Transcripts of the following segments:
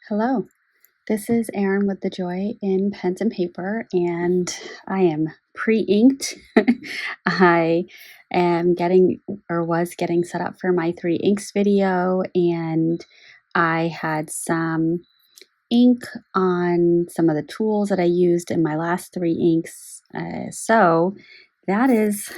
Hello, this is Erin with The Joy in Pens and Paper, and I am pre-inked. I am was getting set up for my 3 inks video, and I had some ink on some of the tools that I used in my last 3 inks. So that is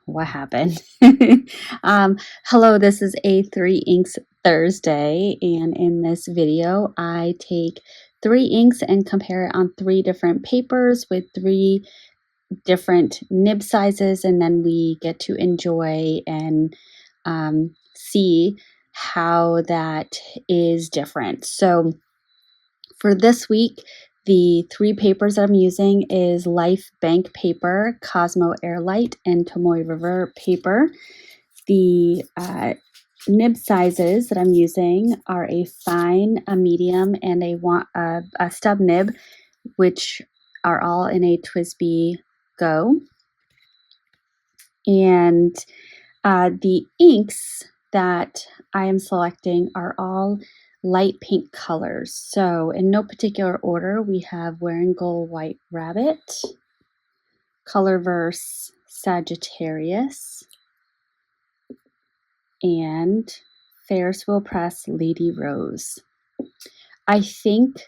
what happened. Hello, this is A3 Inks Thursday, and in this video I take 3 inks and compare it on 3 different papers with 3 different nib sizes, and then we get to enjoy and see how that is different. So for this week, the 3 papers that I'm using is Life Bank paper, Cosmo Airlight, and Tomoe River paper. The nib sizes that I'm using are a fine, a medium, and a stub nib, which are all in a TWSBI Go. And the inks that I am selecting are all light pink colors. So in no particular order, we have Wearing Gold White Rabbit, Colorverse Sagittarius, and Ferris Wheel Press Lady Rose. I think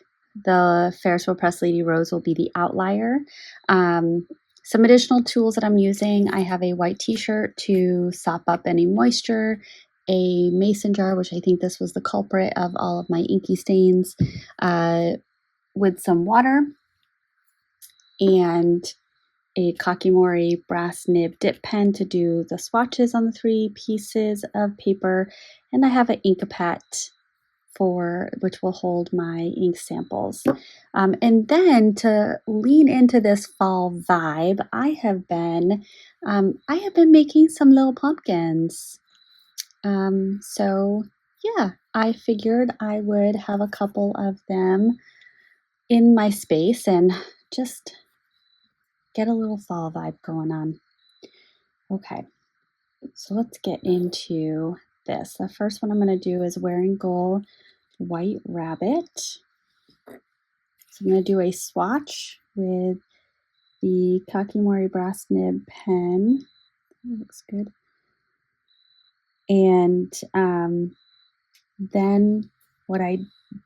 the Ferris Wheel Press Lady Rose will be the outlier. Some additional tools that I'm using, I have a white t-shirt to sop up any moisture, a mason jar, which I think this was the culprit of all of my inky stains, with some water, and a Kakimori brass nib dip pen to do the swatches on the 3 pieces of paper, and I have an Inkapet which will hold my ink samples. And then to lean into this fall vibe, I have been making some little pumpkins. So yeah, I figured I would have a couple of them in my space and just get a little fall vibe going on. Okay, so let's get into this. The first one I'm going to do is Wearing Gold White Rabbit. So I'm going to do a swatch with the Kakimori brass nib pen. That looks good. And then what I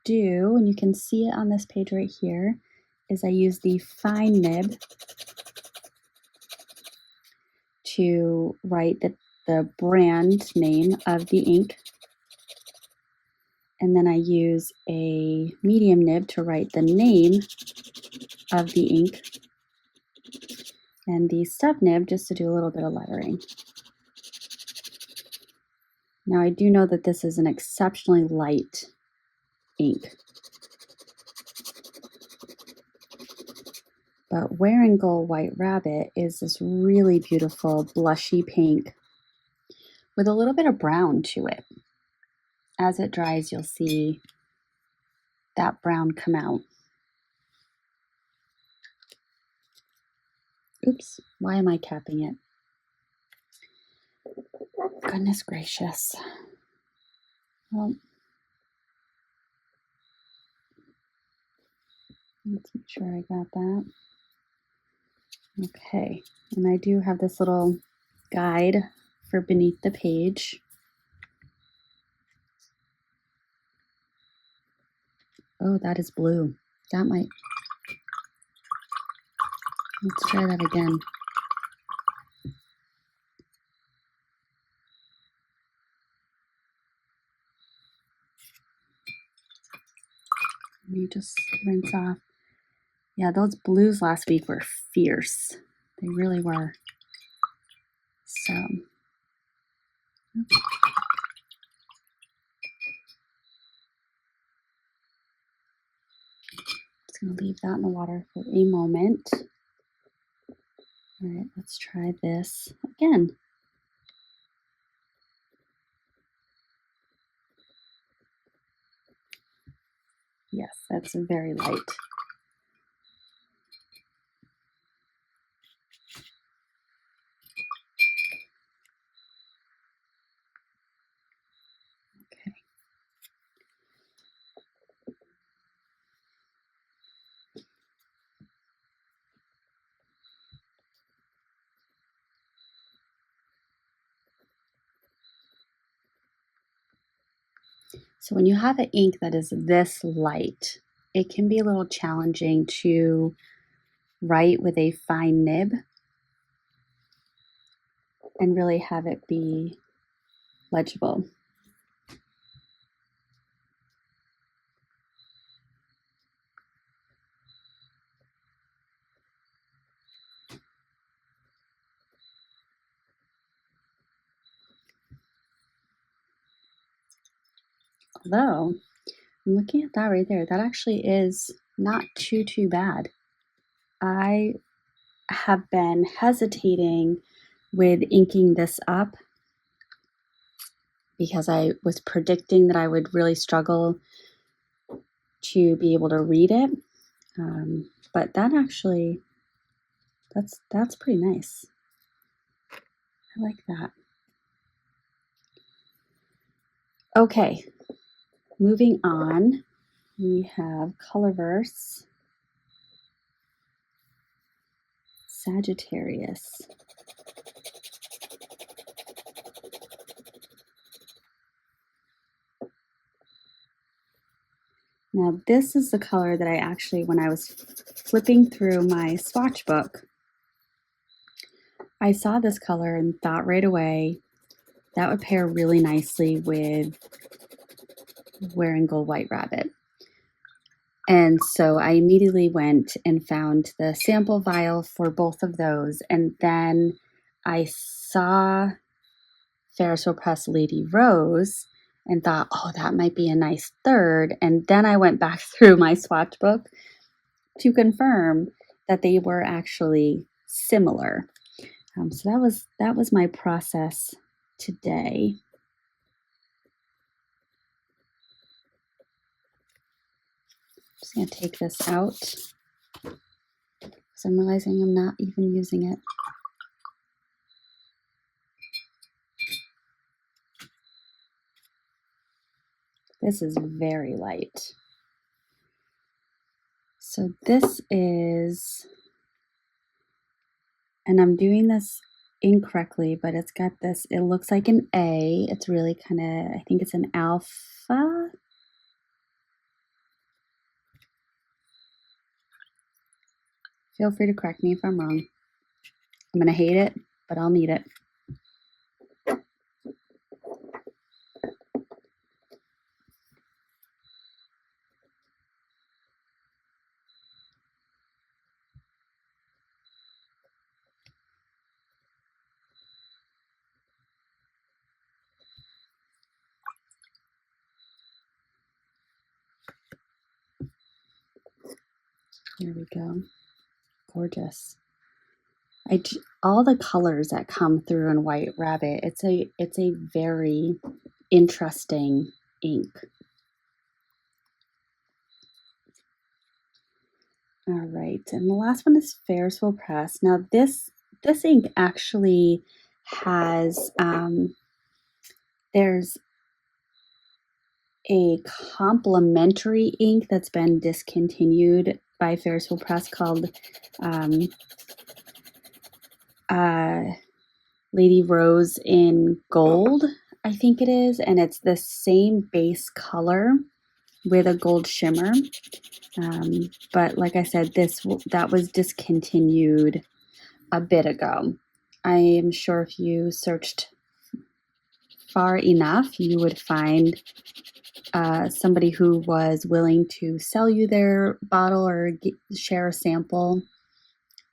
do, and you can see it on this page right here, is I use the fine nib to write the brand name of the ink. And then I use a medium nib to write the name of the ink, and the stub nib just to do a little bit of lettering. Now I do know that this is an exceptionally light ink, but Wearing Gold White Rabbit is this really beautiful blushy pink with a little bit of brown to it. As it dries, you'll see that brown come out. Oops, why am I capping it? Goodness gracious. Well, let's make sure I got that. Okay, and I do have this little guide for beneath the page. Oh, that is blue. That might, let's try that again. Let me just rinse off. Yeah, those blues last week were fierce. They really were. So, just gonna leave that in the water for a moment. All right, let's try this again. Yes, that's very light. Okay. So when you have an ink that is this light, it can be a little challenging to write with a fine nib and really have it be legible. Although, I'm looking at that right there, that actually is not too bad. I have been hesitating with inking this up because I was predicting that I would really struggle to be able to read it. But that actually, that's pretty nice. I like that. Okay, moving on, we have Colorverse Sagittarius. Now this is the color that I actually, when I was flipping through my swatch book, I saw this color and thought right away that would pair really nicely with wearing Gold White Rabbit. And so I immediately went and found the sample vial for both of those. And then I saw Ferris Wheel Press Lady Rose and thought, oh, that might be a nice third. And then I went back through my swatch book to confirm that they were actually similar. So that was my process today. Just gonna take this out because I'm realizing I'm not even using it. This is very light. So this is, and I'm doing this incorrectly, but it's got this, it looks like an A. It's really kind of, I think it's an alpha. Feel free to correct me if I'm wrong. I'm gonna hate it, but I'll need it. There we go. Gorgeous. All the colors that come through in White Rabbit, it's a very interesting ink. All right, and the last one is Ferris Wheel Press. Now this ink actually has there's a complementary ink that's been discontinued by Ferris Wheel Press called Lady Rose in Gold, I think it is, and it's the same base color with a gold shimmer. But like I said, that was discontinued a bit ago. I am sure if you searched far enough, you would find somebody who was willing to sell you their bottle or share a sample,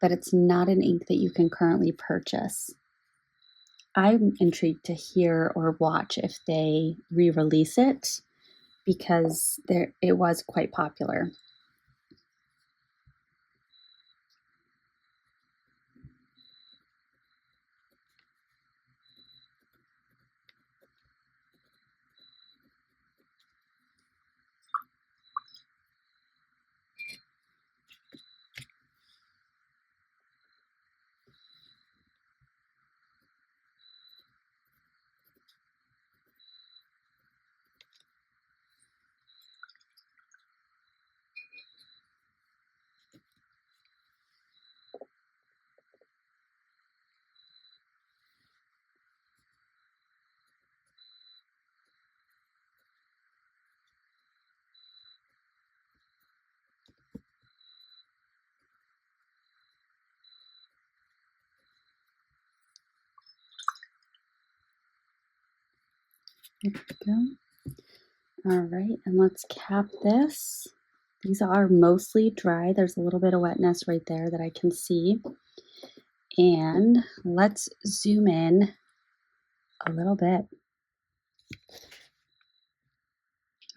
but it's not an ink that you can currently purchase. I'm intrigued to hear or watch if they re-release it because it was quite popular. There we go. All right, and let's cap this. These are mostly dry. There's a little bit of wetness right there that I can see. And let's zoom in a little bit.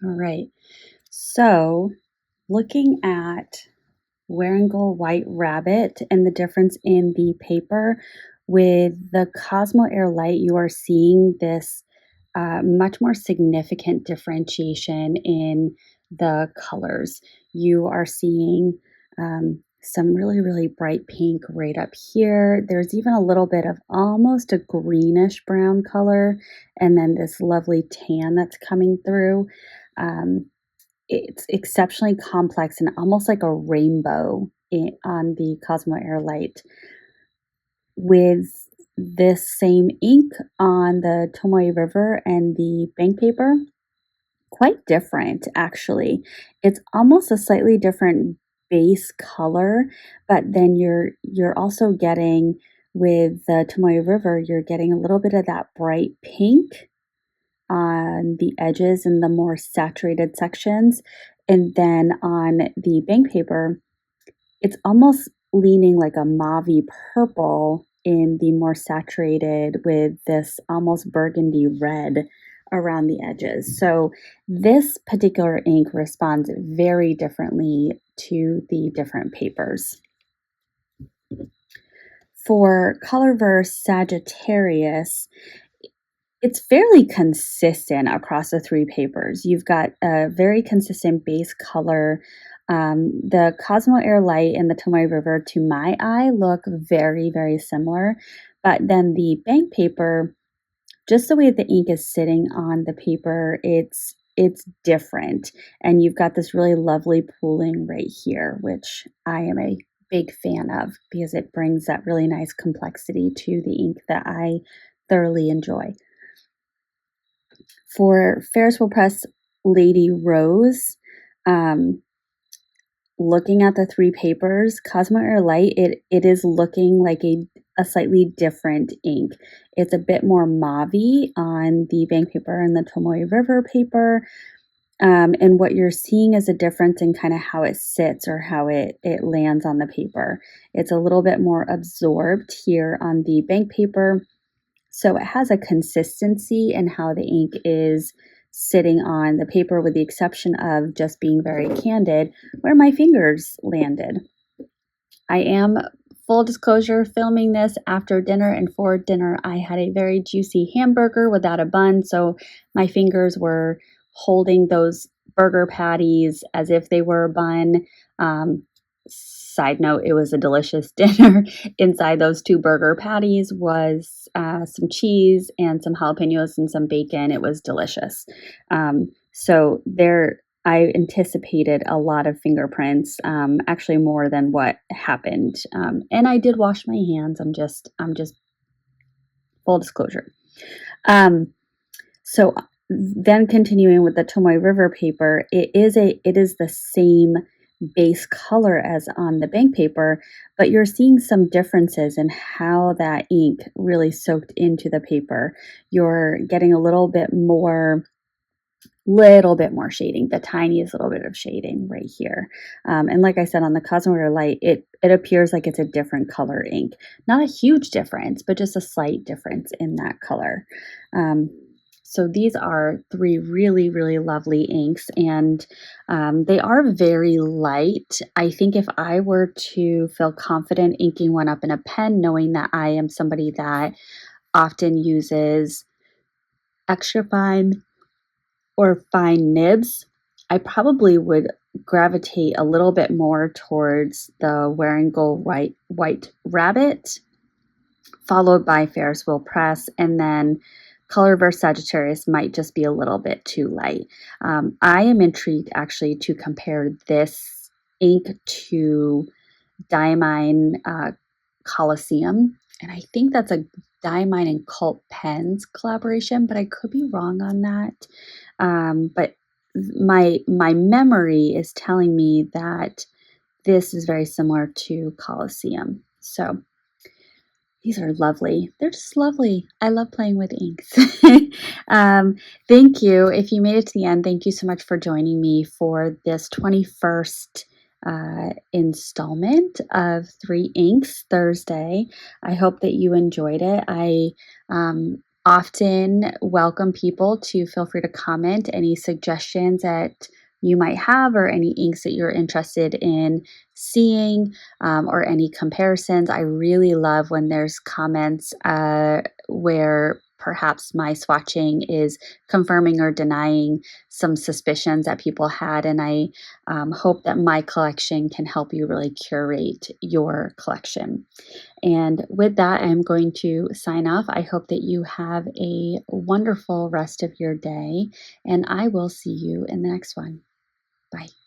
All right, so looking at Warringal White Rabbit and the difference in the paper with the Cosmo Air Light, you are seeing this much more significant differentiation in the colors. You are seeing some really, really bright pink right up here. There's even a little bit of almost a greenish brown color, and then this lovely tan that's coming through. Um, it's exceptionally complex and almost like a rainbow on the Cosmo Air Light. With this same ink on the Tomoe River and the bank paper, quite different actually. It's almost a slightly different base color, but then you're also getting with the Tomoe River, you're getting a little bit of that bright pink on the edges and the more saturated sections. And then on the bank paper, it's almost leaning like a mauve purple in the more saturated with this almost burgundy red around the edges. So this particular ink responds very differently to the different papers. For Colorverse Sagittarius, it's fairly consistent across the three papers. You've got a very consistent base color. The Cosmo Air Light and the Tomoe River, to my eye, look very, very similar. But then the bank paper, just the way the ink is sitting on the paper, it's different. And you've got this really lovely pooling right here, which I am a big fan of because it brings that really nice complexity to the ink that I thoroughly enjoy. For Ferris Wheel Press Lady Rose, looking at the three papers, Cosmo Air Light, it is looking like a slightly different ink. It's a bit more mauve on the bank paper and the Tomoe River paper. And what you're seeing is a difference in kind of how it sits or how it lands on the paper. It's a little bit more absorbed here on the bank paper. So it has a consistency in how the ink is sitting on the paper, with the exception of just being very candid where my fingers landed. I am, full disclosure, filming this after dinner, and for dinner I had a very juicy hamburger without a bun, so my fingers were holding those burger patties as if they were a bun. Side note, it was a delicious dinner. Inside those two burger patties was some cheese and some jalapenos and some bacon. It was delicious. So there, I anticipated a lot of fingerprints, actually more than what happened. And I did wash my hands. I'm just full disclosure. So then continuing with the Tomoe River paper, it is the same base color as on the bank paper, but you're seeing some differences in how that ink really soaked into the paper. You're getting a little bit more shading, the tiniest little bit of shading right here. And like I said, on the Cosmo Air Light, it appears like it's a different color ink. Not a huge difference, but just a slight difference in that color. So these are three really, really lovely inks, and they are very light. I think if I were to feel confident inking one up in a pen, knowing that I am somebody that often uses extra fine or fine nibs, I probably would gravitate a little bit more towards the Warringal White Rabbit, followed by Ferris Wheel Press, and then Colorverse Sagittarius might just be a little bit too light. I am intrigued actually to compare this ink to Diamine Coliseum, and I think that's a Diamine and Cult Pens collaboration, but I could be wrong on that. But my memory is telling me that this is very similar to Coliseum. So These are lovely. They're just lovely. I love playing with inks. um, thank you. If you made it to the end, thank you so much for joining me for this 21st installment of Three Inks Thursday. I hope that you enjoyed it. I often welcome people to feel free to comment any suggestions that you might have or any inks that you're interested in seeing, or any comparisons. I really love when there's comments where perhaps my swatching is confirming or denying some suspicions that people had. And I hope that my collection can help you really curate your collection. And with that, I'm going to sign off. I hope that you have a wonderful rest of your day, and I will see you in the next one. Bye.